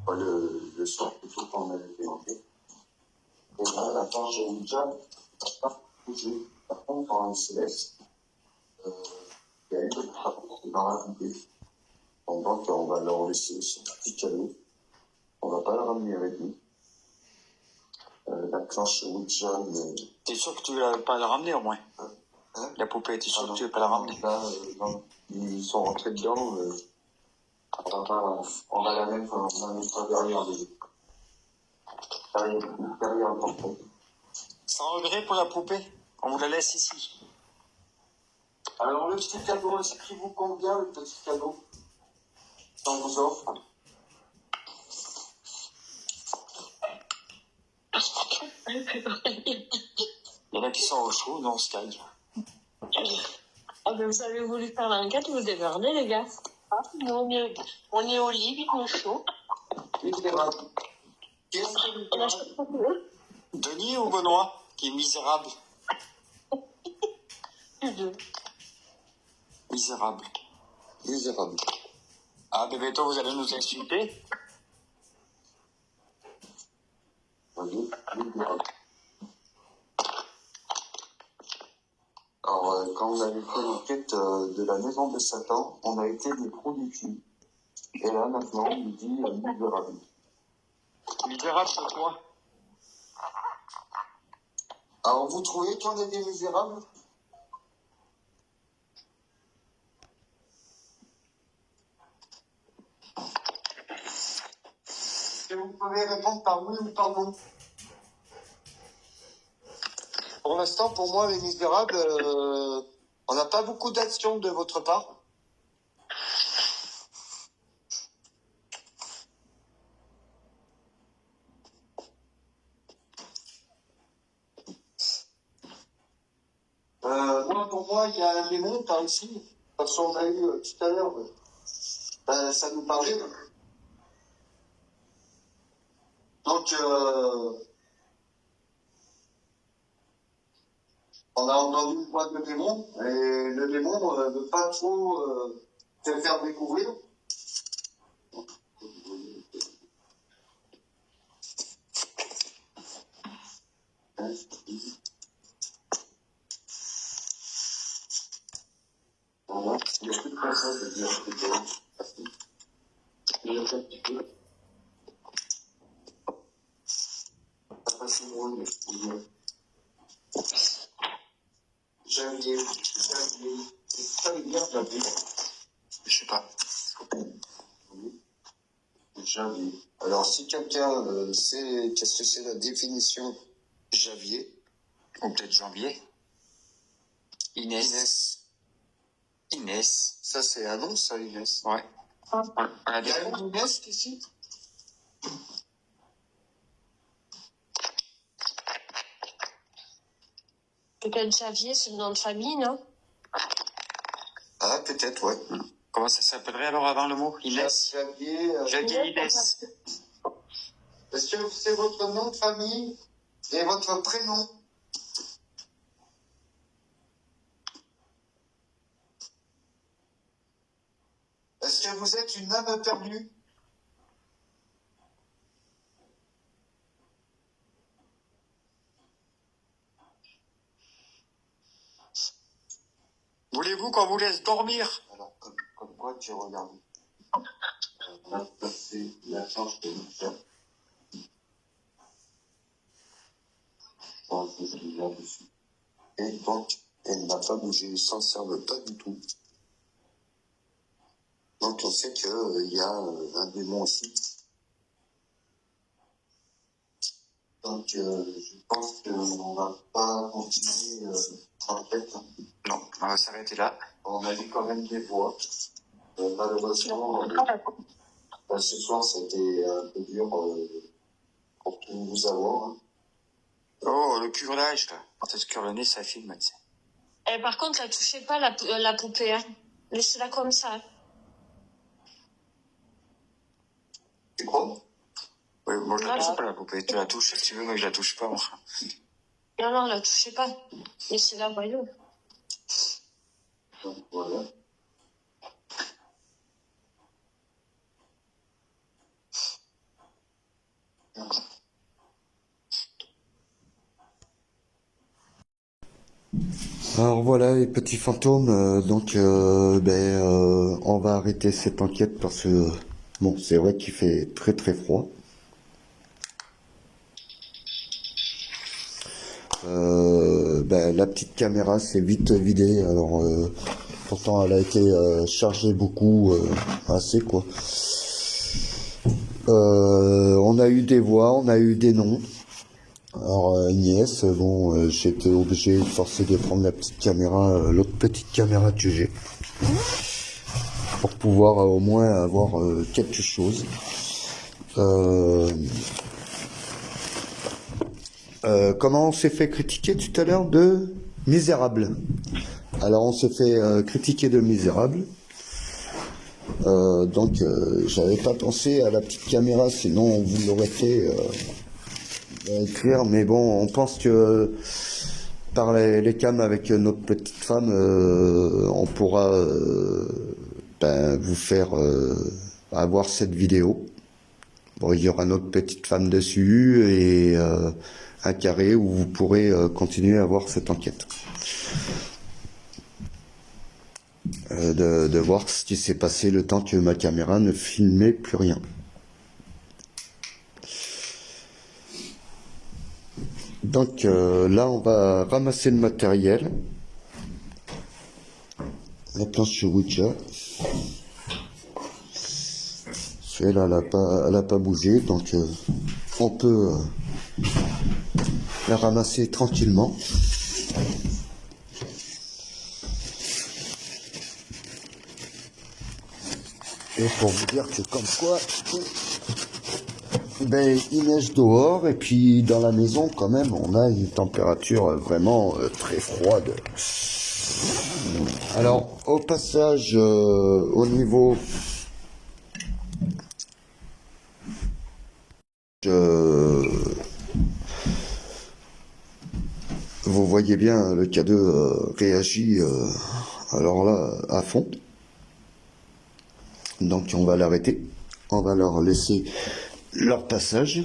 Pas le soir plutôt quand on avait fait l'enquête. Et là, la planche de Ouija n'a pas bougé. Par contre, quand elle se laisse, il y a eu des travaux dans la poupée. Donc, on va leur laisser ce petit cadeau. On va pas le ramener avec nous. la planche Ouija, mais... T'es sûr que tu vas pas la ramener au moins? Hein? La poupée, t'es sûr Ah que tu vas pas la ramener? Là, non. Ils sont rentrés dedans, on va la mettre, on va mettre derrière le portrait. Sans regret pour la poupée? On vous la laisse ici. Alors, le petit cadeau, est-ce qu'il vous convient, le petit cadeau qu'on vous offre? Il y en a qui sont au chaud, non, Sky. Ah ben vous avez voulu faire l'enquête, vous débordez les gars. Ah, nous, on est au lit, il nous chaud. Misérable. Qu'est-ce que On achète pas de Denis ou Benoît, qui est misérable? les deux. Misérable. Misérable. Ah, mais bientôt vous allez nous insulter. Oui, misérable. Alors, quand on avait fait l'enquête de la maison de Satan, on a été des trous du cul. Et là, maintenant, on nous dit misérable. Misérable, c'est quoi? Alors, vous trouvez qu'on est des misérables? Est-ce que vous pouvez répondre par oui ou par non? Pour l'instant, pour moi, les misérables, on n'a pas beaucoup d'actions de votre part. Moi, pour moi, il y a un démon par ici. Parce qu'on a eu tout à l'heure, ça nous parlait. Donc, on a entendu une voix de démon, et le démon ne veut pas trop te faire découvrir. Voilà, il n'y a plus de personne de dire que il y a un petit peu. Ça passe le monde, janvier. C'est ça le dire janvier. Je sais pas. Oui. Janvier. Alors, si quelqu'un sait qu'est-ce que c'est la définition janvier, Ou peut-être janvier. Inès. Inès. ça c'est un nom, ça, Inès. Ouais. On a Il des y a une Inès ici? Peut-être Xavier, c'est le nom de famille, non? Ah, peut-être, ouais. Comment ça s'appellerait alors avant le mot? Inès. Janvier. Janvier Inès. Est-ce que c'est votre nom de famille et votre prénom? Est-ce que vous êtes une âme perdue? Voulez-vous qu'on vous laisse dormir? Alors, comme quoi tu regardes. On a passé la chance de nous faire. Je pense que c'est là-dessus. Et donc, elle n'a pas bougé, il s'en servent pas du tout. Donc, on sait qu'il y a un démon aussi. Donc, je pense qu'on va pas continuer l'enquête. Non, on va s'arrêter là. On a vu quand même des voix. Malheureusement, ce soir, c'était un peu dur pour tout vous avoir. Hein. Oh, le curelage, là. Quand est-ce que le nez, ça filme, tu sais. Eh, par contre, la touchez pas, la poupée. Hein. Laissez-la comme ça. Tu crois? Oui, moi, je la Voilà. touche pas, la poupée. Tu la touches si tu veux, mais je la touche pas, moi. Non, non, la touchez pas. Laissez-la, voyons. Donc, voilà. Alors voilà les petits fantômes, on va arrêter cette enquête parce que bon, c'est vrai qu'il fait très très froid. La petite caméra s'est vite vidée. Alors pourtant elle a été chargée beaucoup, assez quoi. On a eu des voix, on a eu des noms. Alors Agnès, bon, j'étais obligé de forcer de prendre la petite caméra, l'autre petite caméra que j'ai, pour pouvoir au moins avoir quelque chose. Comment on s'est fait critiquer tout à l'heure de misérable. Alors on s'est fait critiquer de misérable. J'avais pas pensé à la petite caméra, sinon on vous l'aurait fait écrire, mais bon, on pense que par les cams avec notre petite femme, on pourra vous faire avoir cette vidéo. Bon, il y aura notre petite femme dessus et un carré où vous pourrez continuer à voir cette enquête. De voir ce qui s'est passé le temps que ma caméra ne filmait plus rien. Donc là, on va ramasser le matériel. La planche Ouija. Celle-là, elle a pas bougé, donc on peut la ramasser tranquillement. Et pour vous dire que comme quoi, il neige dehors et puis dans la maison quand même on a une température vraiment très froide. Alors au passage, au niveau vous voyez bien le K2 réagit alors là à fond. Donc on va l'arrêter, on va leur laisser leur passage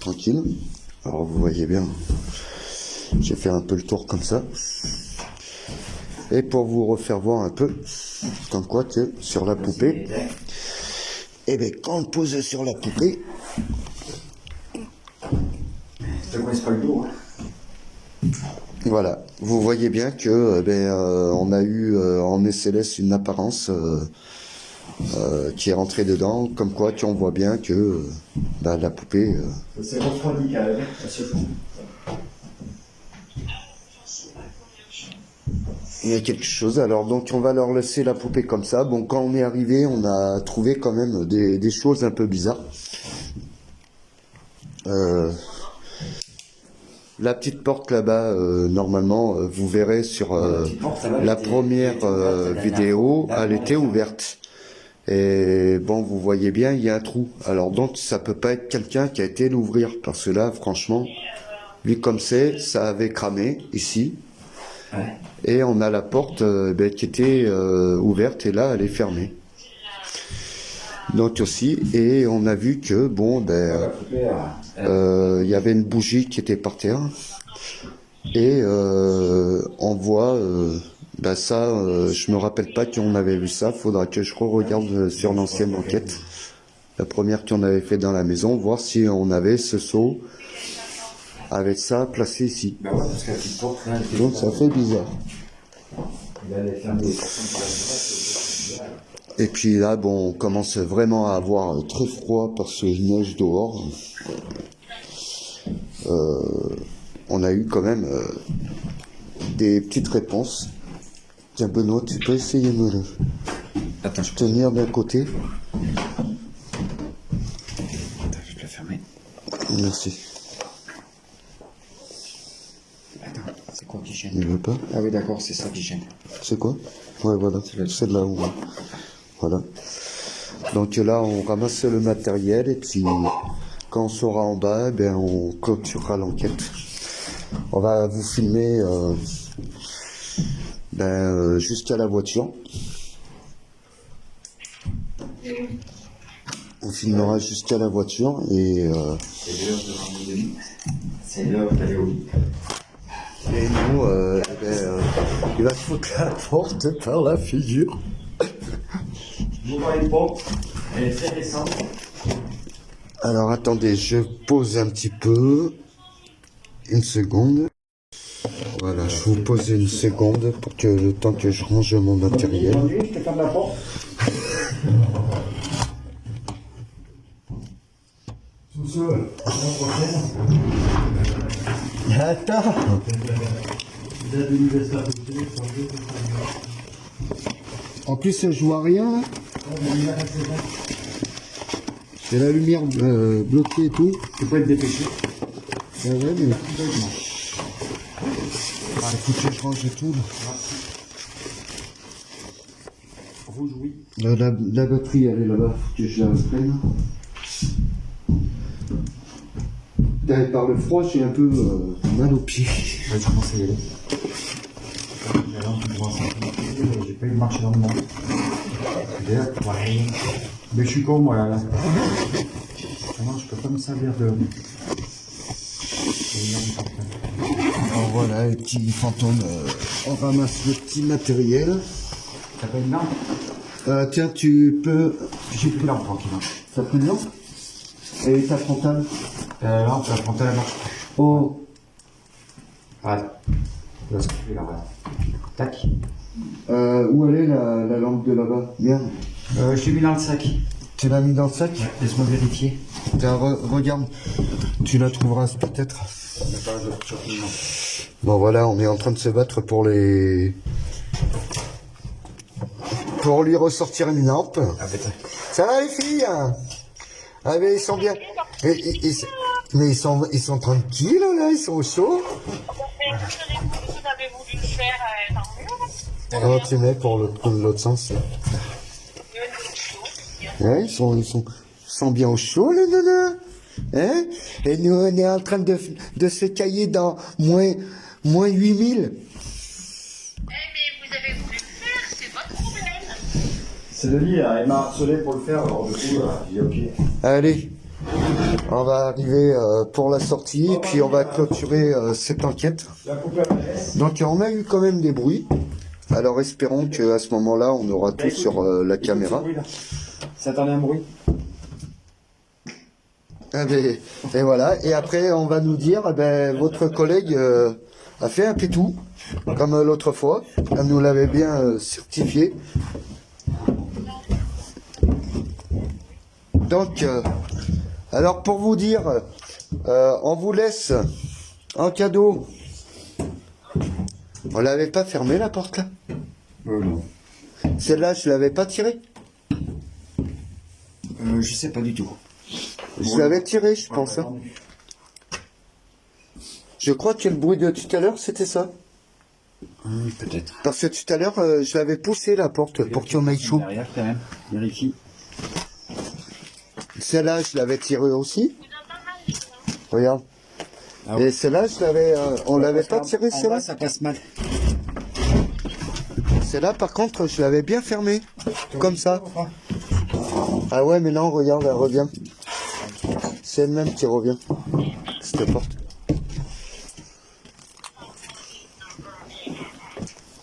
tranquille. Alors vous voyez bien, j'ai fait un peu le tour comme ça, et pour vous refaire voir un peu comme quoi que sur la poupée, et bien quand on pose sur la poupée, voilà, vous voyez bien que on a eu en SLS une apparence qui est rentrée dedans, comme quoi on voit bien que la poupée C'est refroidi quand même, c'est fou. il y a quelque chose. Alors donc on va leur laisser la poupée comme ça. Bon, quand on est arrivé, on a trouvé quand même des choses un peu bizarres. La petite porte là-bas, normalement, vous verrez sur la première vidéo, elle était ouverte. Et bon, vous voyez bien, il y a un trou. Alors donc, ça peut pas être quelqu'un qui a été l'ouvrir, parce que là, franchement, vu comme c'est, ça avait cramé ici. Ouais. Et on a la porte qui était ouverte, et là, elle est fermée. Donc aussi, et on a vu que bon, il y avait une bougie qui était par terre, et on voit ça, je me rappelle pas qu'on avait vu ça. Faudra que je re-regarde sur l'ancienne enquête, la première qu'on avait fait dans la maison, voir si on avait ce seau avec ça placé ici. Bah ouais, parce que la petite porte, là, donc ça fait bizarre. Et puis là, bon, on commence vraiment à avoir très froid parce qu'il neige dehors. On a eu quand même des petites réponses. Tiens Benoît, tu peux essayer de me tenir d'un côté. Attends, je vais le fermer. Merci. Attends, c'est quoi qui gêne? Il veut pas? Ah oui, d'accord, c'est ça qui gêne. C'est quoi? Ouais, voilà, c'est de là où. Voilà. Donc là, on ramasse le matériel et puis quand on sera en bas, on clôturera l'enquête. On va vous filmer jusqu'à la voiture. On filmera jusqu'à la voiture et c'est l'heure d'aller au lit. Et nous, il va se foutre la porte par la figure. Vous voyez pas, elle est très récente. Alors attendez, je pose un petit peu. Une seconde. Voilà, je vous pose une seconde pour que le temps que je range mon matériel. Je te ferme la porte. Sous-sol. Attends. En plus, je vois rien. C'est la lumière bloquée et tout. Tu peux te dépêcher. Ah ouais, mais... Ah, il faut que je range tout là. Rouge, oui. La batterie, elle est là-bas. Faut que je la prenne. Putain, par le froid, j'ai un peu mal aux pieds. Ouais, je commence à y aller. J'ai pas eu de marcher dans le monde. Ouais. Mais je suis con, moi, là. Non, je peux pas me servir de... Alors voilà, les petits fantômes, on ramasse le petit matériel. T'as pas une lampe? Tiens, tu peux... J'ai pris lampe, tranquille. Ça prend une lampe? Et ta frontale? Lampe, la frontale, elle marche. Oh, Voilà. Là, ce que tu fais, là, voilà. Tac. où elle est la lampe de là-bas? Merde. Je l'ai mis dans le sac. Tu l'as mis dans le sac? Laisse-moi vérifier. Tiens, regarde, tu la trouveras peut-être. Bon voilà, on est en train de se battre pour les... pour lui ressortir une lampe. Ah, putain. Ça va les filles? Ah mais ils sont bien. Mais ils sont tranquilles là, ils sont au chaud. Mais vous avez voulu le faire, tant mieux. Oh, tu mets pour l'autre sens. Ouais, ils sont bien au chaud les nanas. Hein? Et nous on est en train de se cailler dans moins 8000. Mais vous avez voulu le faire, c'est votre problème. C'est Denis, elle m'a harcelé pour le faire, alors du coup, j'ai dit ok. Allez, on va arriver pour la sortie et puis on va clôturer cette enquête. La coupe à la Donc on a eu quand même des bruits. Alors espérons qu'à ce moment-là on aura tout sur la caméra. Ça attendait un bruit. Ah ben, et voilà, et après on va nous dire, votre collègue a fait un pétou, comme l'autre fois, elle nous l'avait bien certifié. Donc, alors pour vous dire, on vous laisse en cadeau. On l'avait pas fermé la porte là? Non. Celle-là, je l'avais pas tirée? Je sais pas du tout. Je l'avais tirée, je pense. Hein. Je crois que le bruit de tout à l'heure, c'était ça. Peut-être. Parce que tout à l'heure, je l'avais poussé la porte pour qu'on aille chaud. Derrière, quand même. Vérifie. Celle-là, je l'avais tirée aussi. Regarde. Ah Et celle-là, je l'avais, on l'avait pas tirée, En celle-là. bas, ça passe mal. Celle-là, par contre, je l'avais bien fermée. Comme ça. Ah ouais, mais non, regarde, elle revient. C'est elle-même qui revient. Cette porte.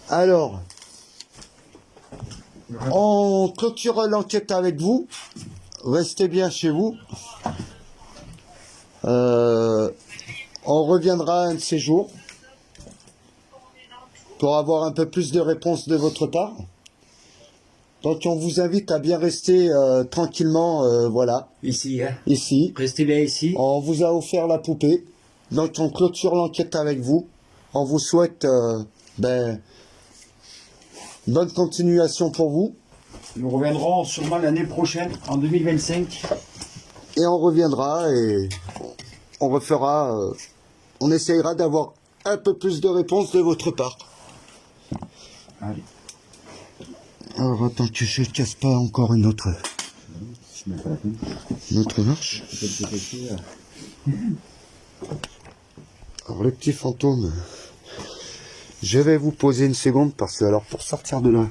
Alors, on clôture l'enquête avec vous. Restez bien chez vous. On reviendra un de ces jours pour avoir un peu plus de réponses de votre part. Donc on vous invite à bien rester tranquillement, voilà, Ici, hein. ici. Restez bien ici. On vous a offert la poupée. Donc on clôture l'enquête avec vous. On vous souhaite bonne continuation pour vous. Nous reviendrons sûrement l'année prochaine, en 2025. Et on reviendra et on refera, on essayera d'avoir un peu plus de réponses de votre part. Allez. Alors attends que je ne casse pas encore une autre marche. Alors les petits fantômes, je vais vous poser une seconde parce que alors pour sortir de là,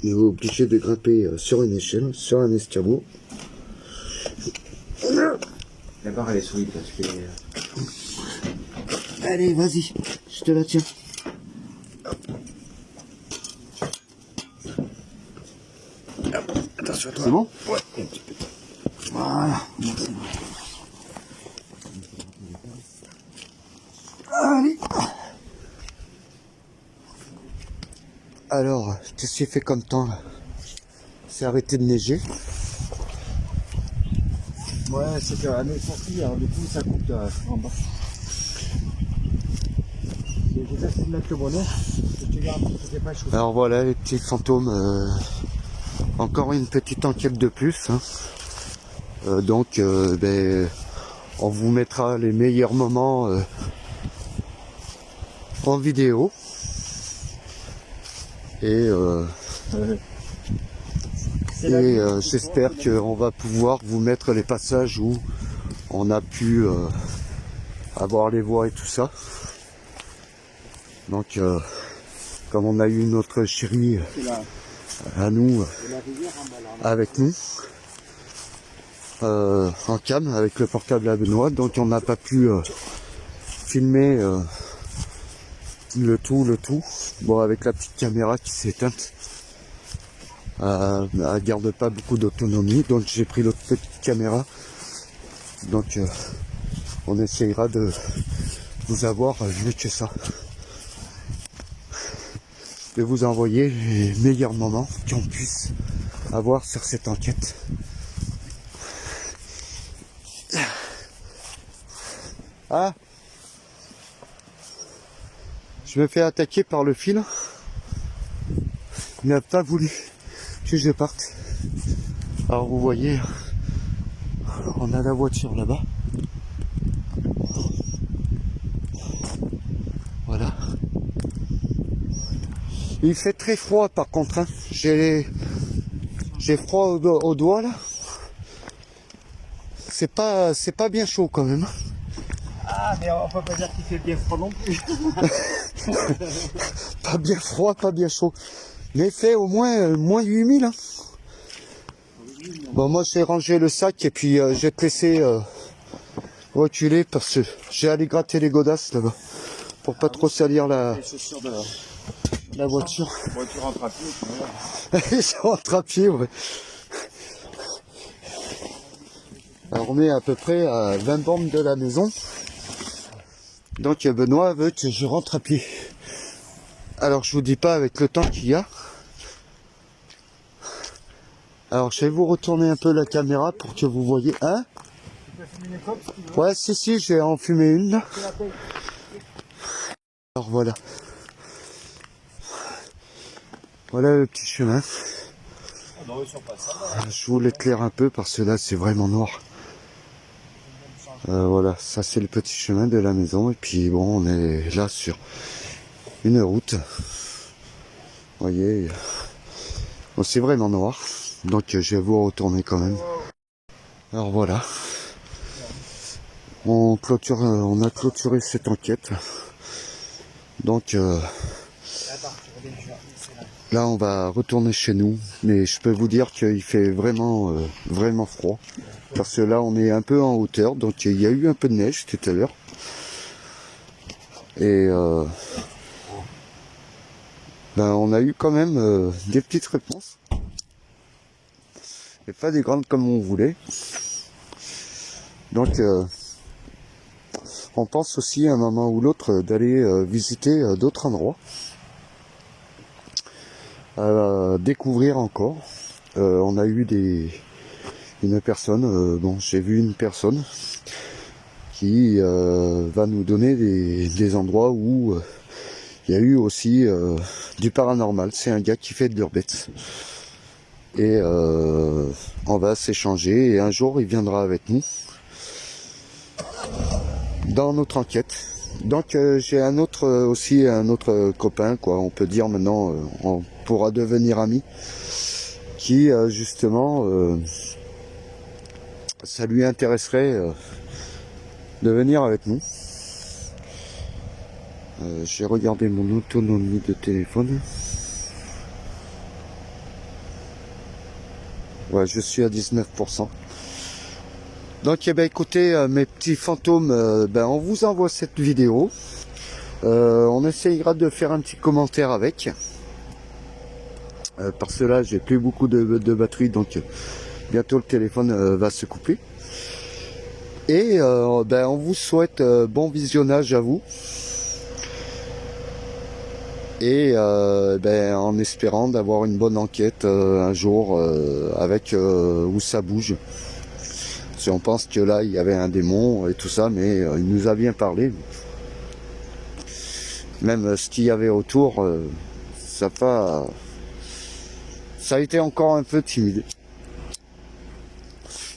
vous êtes obligé de grimper sur une échelle, sur un escabeau. La barre elle est solide parce que... Allez, vas-y, je te la tiens. Attention à toi. C'est bon? Ouais. Voilà. Alors, qu'est-ce qu'il fait comme temps là? C'est arrêté de neiger. Ouais, c'est qu'à nous sortir, alors du coup ça coûte en bas. J'ai essayé de mettre le bonnet, et tu verras que c'est pas chaud. Alors voilà les petits fantômes, encore une petite enquête de plus. Hein. Donc on vous mettra les meilleurs moments en vidéo. Et j'espère qu'on va pouvoir vous mettre les passages où on a pu avoir les voix et tout ça. Donc comme on a eu notre chérie à nous, avec nous, en cam avec le portable à Benoît, donc on n'a pas pu filmer le tout. Bon, avec la petite caméra qui s'est éteinte, elle garde pas beaucoup d'autonomie, donc j'ai pris l'autre petite caméra. Donc on essayera de vous avoir mieux que ça, de vous envoyer les meilleurs moments qu'on puisse avoir sur cette enquête. Ah, je me fais attaquer par le fil. Il n'a pas voulu que je parte. Alors vous voyez, on a la voiture là-bas. Voilà. Il fait très froid par contre. Hein. J'ai froid au doigt là. C'est pas bien chaud quand même. Ah, mais on peut pas dire qu'il fait bien froid non plus. Pas bien froid, pas bien chaud. Mais il fait au moins moins 8000. Hein. Bon, moi j'ai rangé le sac et puis je vais te laisser reculer parce que j'ai allé gratter les godasses là-bas pour pas trop salir la voiture. Voiture en trapier, Ils sont en trapier, ouais. Alors on est à peu près à 20 bornes de la maison. Donc Benoît veut que je rentre à pied. Alors je vous dis pas avec le temps qu'il y a. Alors je vais vous retourner un peu la caméra pour que vous voyez. Hein? Tu peux fumer une clope si tu veux. Ouais, si, je vais en fumer une là. Alors voilà. Voilà le petit chemin. Je vous l'éclaire un peu parce que là c'est vraiment noir. Voilà, ça c'est le petit chemin de la maison. Et puis bon, on est là sur une route. Vous voyez, bon, c'est vraiment noir. Donc je vais vous retourner quand même. Alors voilà. On a clôturé cette enquête. Donc là on va retourner chez nous. Mais je peux vous dire qu'il fait vraiment froid. Parce que là on est un peu en hauteur. Donc il y a eu un peu de neige tout à l'heure. Et on a eu quand même des petites réponses. Et pas des grandes comme on voulait. Donc on pense aussi à un moment ou l'autre d'aller visiter d'autres endroits. Découvrir encore. On a eu une personne, j'ai vu une personne qui va nous donner des endroits où il y a eu aussi du paranormal. C'est un gars qui fait de l'urbex. Et on va s'échanger et un jour il viendra avec nous dans notre enquête. Donc j'ai un autre copain, quoi, on peut dire maintenant, on pourra devenir amis, qui justement ça lui intéresserait de venir avec nous. J'ai regardé mon autonomie de téléphone. Ouais, je suis à 19%. Donc écoutez mes petits fantômes, on vous envoie cette vidéo. On essayera de faire un petit commentaire avec. Parce que là j'ai plus beaucoup de batterie, donc bientôt le téléphone va se couper. Et on vous souhaite bon visionnage à vous. Et en espérant d'avoir une bonne enquête un jour avec où ça bouge. Si on pense que là il y avait un démon et tout ça, mais il nous a bien parlé. Même ce qu'il y avait autour, ça a été encore un peu timide.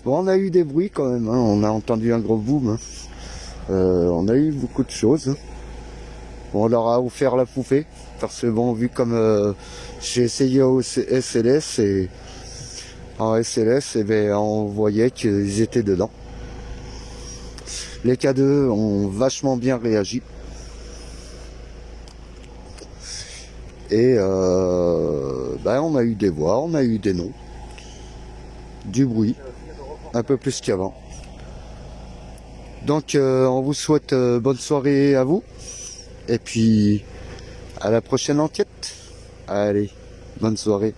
Bon, on a eu des bruits quand même, hein. On a entendu un gros boom. Hein. On a eu beaucoup de choses. Bon, on leur a offert la poupée, parce que bon, vu comme j'ai essayé au SLS, et en SLS, on voyait qu'ils étaient dedans. Les K2 ont vachement bien réagi. Et on a eu des voix, on a eu des noms, du bruit, un peu plus qu'avant. Donc on vous souhaite bonne soirée à vous. Et puis à la prochaine enquête. Allez, bonne soirée.